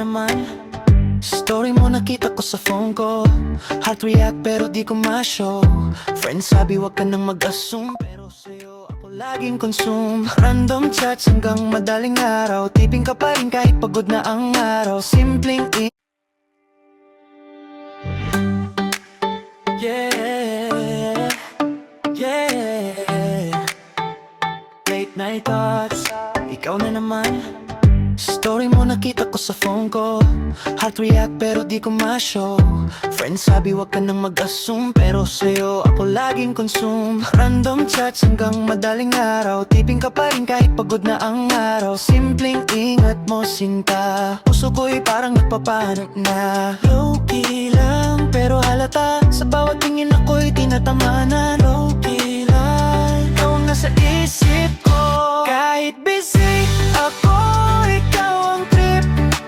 naman. Story mo nakita ko sa phone ko. Heart react pero di ko ma-show. Friends sabi wag ka nang mag-assume, pero sa'yo ako laging consume. Random chats hanggang madaling araw. Tiping ka pa rin kahit pagod na ang araw. Simpleng yeah, yeah. Late night thoughts, ikaw na naman. Story mo nakita ko sa phone ko. Heart react pero di ko ma-show. Friends sabi wag ka nang mag-assume, pero sa'yo ako laging consume. Random chats hanggang madaling araw. Tiping ka pa rin kahit pagod na ang araw. Simpleng ingat mo sinta. Puso ko'y parang nagpapahanap na. Low-key lang pero halata. Sa bawat tingin ako'y tinatamanan. Low-key lang, ikaw ang nasa isip ko. Kahit busy ako, ikaw ang trip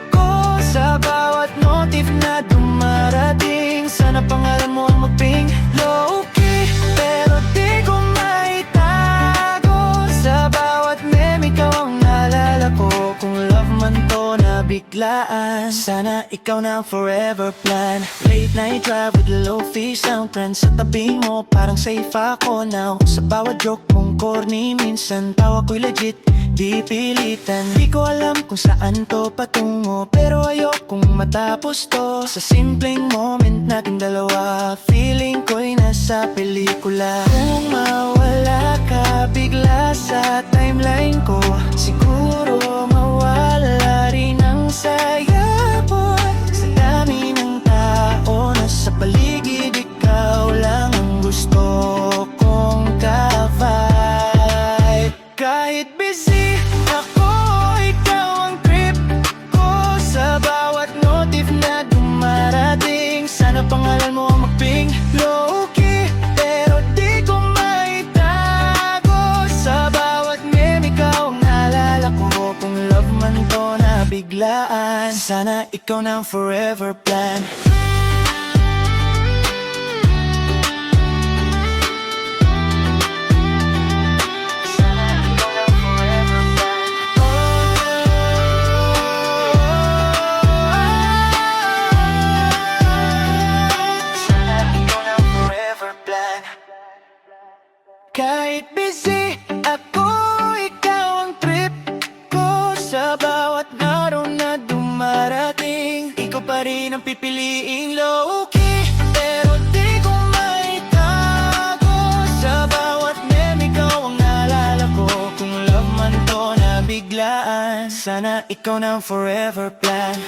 ko. Sa bawat notif na dumarating, sana pangalan mo ang mag-ping. Low-key, pero di ko maitago. Sa bawat meme, ikaw ang naalala ko. Kung love man to na biglaan, sana ikaw na ang forever plan. Late night drive with low-fi sound. Friends sa tabi mo, parang safe ako now. Sa bawat joke mong corny, minsan tawa ko'y legit, di pilitan. Di ko alam kung saan to patungo, pero ayokong matapos to. Sa simpleng moment nating dalawa, feeling ko'y nasa pelikula. Kung mawala ka bigla sa timeline ko, siguro mawala rin ang saya mo. Sa dami ng tao na sa paligid, ikaw lang ang gusto kong ka-vibe. Kahit busy ako, ikaw ang trip ko. Sa bawat notif na dumarating, sana pangalan mo ang mag-ping. Low-key, pero di ko maitago. Sa bawat meme, ikaw ang naalala ko. Kung love man to na biglaan, sana ikaw na ang forever plan. Kahit busy ako, ikaw ang trip ko. Sa bawat araw na dumarating, ikaw pa rin ang pipiliing. Low-key, pero di ko maitago. Sa bawat meme, ikaw ang naalala ko. Kung love man to na biglaan, sana ikaw na ang forever plan.